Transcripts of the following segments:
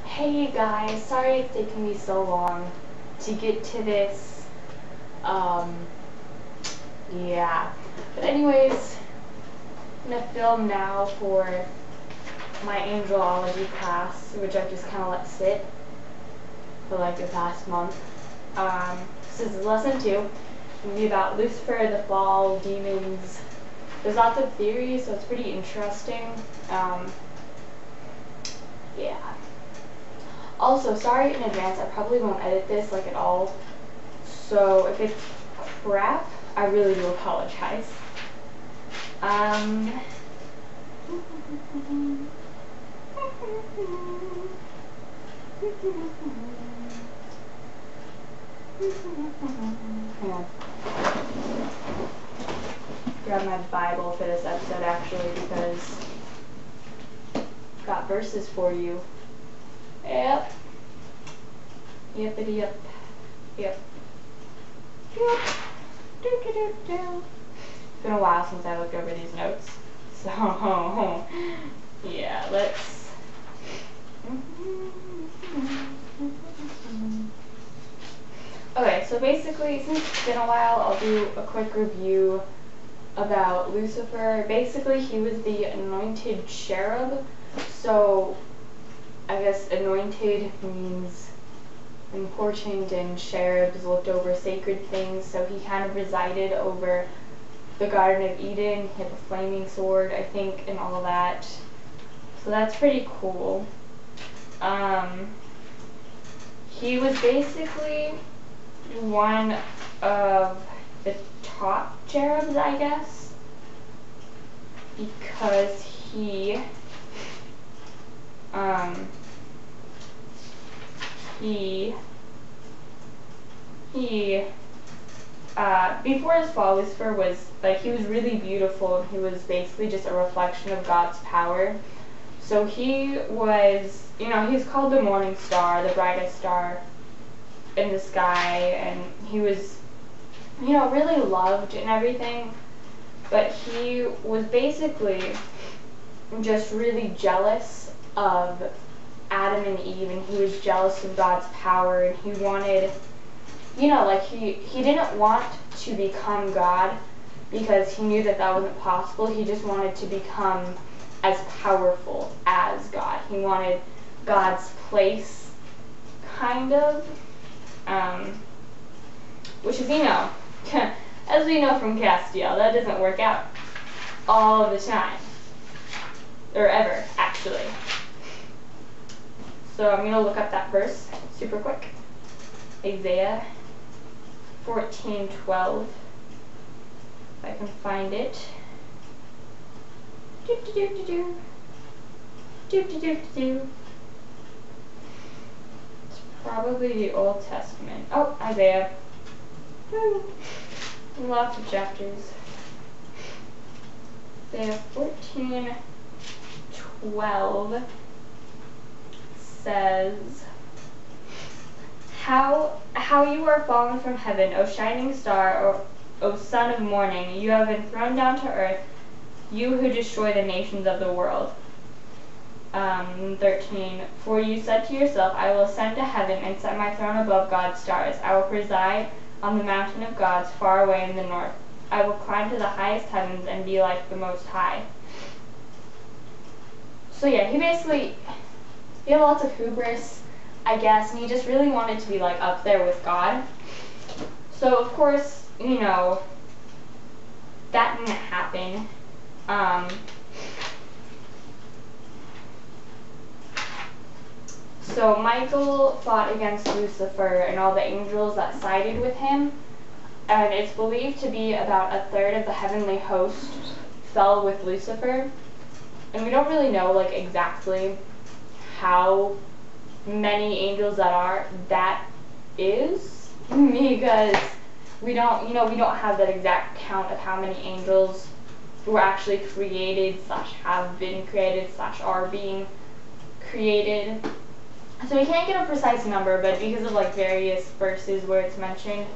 Hey guys, sorry it's taking me so long to get to this. Yeah. But anyways, I'm gonna film now for my Angelology class, which I've just kind of let sit for like the past month. This is lesson 2. It's gonna be about Lucifer, the fall, demons. There's lots of theories, so it's pretty interesting. Yeah. Also, sorry in advance, I probably won't edit this like at all. So if it's crap, I really do apologize. Yeah. Grab my Bible for this episode actually because I've got verses for you. Yep. Yippity yep. Yep. Yep. Do do do do. It's been a while since I looked over these notes. So yeah, let's okay, so basically since it's been a while, I'll do a quick review about Lucifer. Basically he was the anointed cherub. So I guess anointed means important, and cherubs looked over sacred things, so he kind of resided over the Garden of Eden. He had the flaming sword, I think, and all of that. So that's pretty cool. He was basically one of the top cherubs, I guess, because he before his fall, Lucifer was, like, he was really beautiful. He was basically just a reflection of God's power. So he was, he's called the morning star, the brightest star in the sky, and he was, really loved and everything. But he was basically just really jealous of Adam and Eve, and he was jealous of God's power, and he wanted, he didn't want to become God because he knew that that wasn't possible. He just wanted to become as powerful as God. He wanted God's place, kind of, which is, as we know from Castiel, that doesn't work out all the time, or ever, actually. So I'm going to look up that verse super quick. Isaiah 14:12. If I can find it. Do-do-do-do-do. Do-do-do-do-do. It's probably the Old Testament. Oh, Isaiah. Woo. Lots of chapters. Isaiah 14:12 says, How you are fallen from heaven, O shining star, O son of morning, you have been thrown down to earth, you who destroy the nations of the world. 13, for you said to yourself, I will ascend to heaven and set my throne above God's stars. I will preside on the mountain of gods far away in the north. I will climb to the highest heavens and be like the Most High. So yeah, he had lots of hubris, I guess, and he just really wanted to be like up there with God. So of course, that didn't happen. So Michael fought against Lucifer and all the angels that sided with him, and it's believed to be about a third of the heavenly host fell with Lucifer. And we don't really know exactly how many angels that is, because we don't have that exact count of how many angels were actually created / have been created / are being created. So we can't get a precise number, but because of various verses where it's mentioned,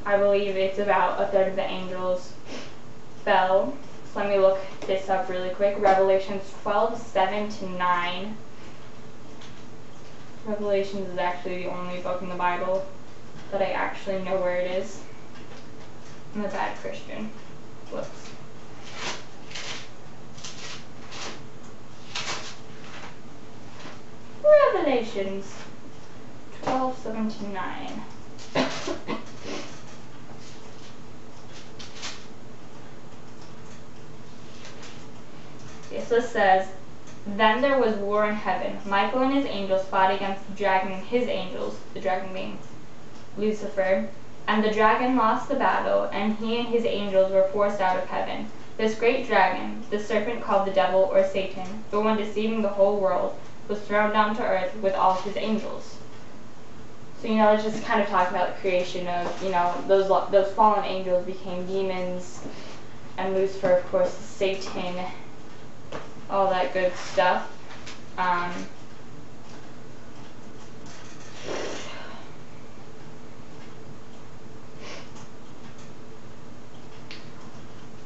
I believe it's about a third of the angels fell. So let me look this up really quick. Revelations 12:7-9. Revelations is actually the only book in the Bible that I actually know where it is. I'm a bad Christian. Whoops. Revelations 12:7-9. Okay, so it says, "Then there was war in heaven. Michael and his angels fought against the dragon and his angels," the dragon being Lucifer, "and the dragon lost the battle, and he and his angels were forced out of heaven. This great dragon, the serpent called the devil or Satan, the one deceiving the whole world, was thrown down to earth with all his angels." So, it's just kind of talking about the creation of, those fallen angels became demons, and Lucifer, of course, is Satan, all that good stuff.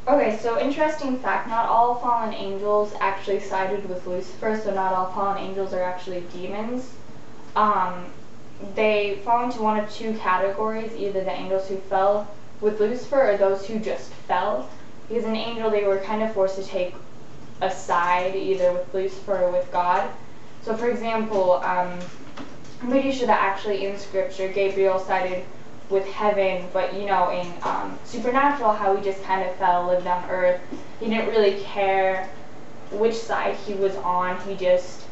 Okay, so interesting fact, not all fallen angels actually sided with Lucifer, so not all fallen angels are actually demons. They fall into one of two categories, either the angels who fell with Lucifer or those who just fell. Because an angel, they were kind of forced to take a side, either with Lucifer or with God. So for example, I'm pretty sure that actually in Scripture, Gabriel sided with heaven, but in supernatural, how he just kind of fell, lived on earth. He didn't really care which side he was on. He just,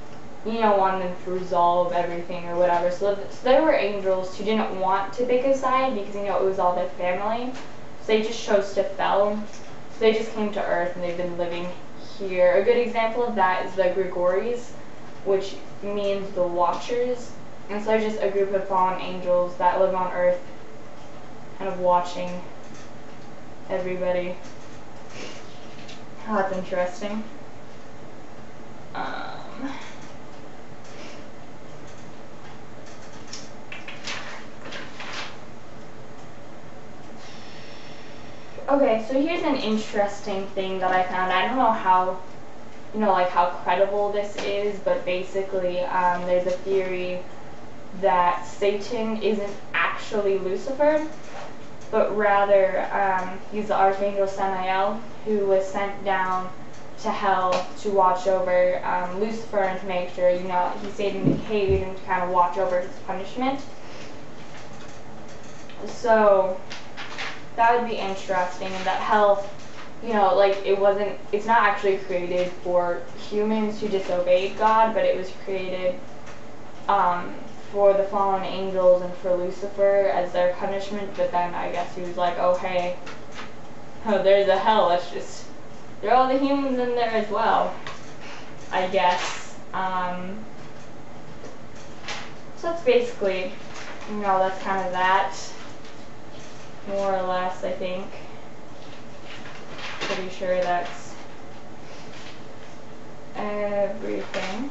wanted them to resolve everything or whatever. So there were angels who didn't want to pick a side because, it was all their family. So they just chose to fell. So they just came to earth and they've been living here. A good example of that is the Gregories, which means the Watchers. And so they're just a group of fallen angels that live on earth, kind of watching everybody. Oh, that's interesting. Okay, so here's an interesting thing that I found. I don't know how, how credible this is, but basically there's a theory that Satan isn't actually Lucifer, but rather he's the archangel Samael, who was sent down to hell to watch over Lucifer and to make sure, he stayed in the cave and to kind of watch over his punishment. So that would be interesting, and that hell, it's not actually created for humans who disobeyed God, but it was created for the fallen angels and for Lucifer as their punishment. But then I guess he was like, oh hey, there's a hell, let's just throw all the humans in there as well, I guess. So that's basically, that's kind of that, more or less, I think. Pretty sure that's everything.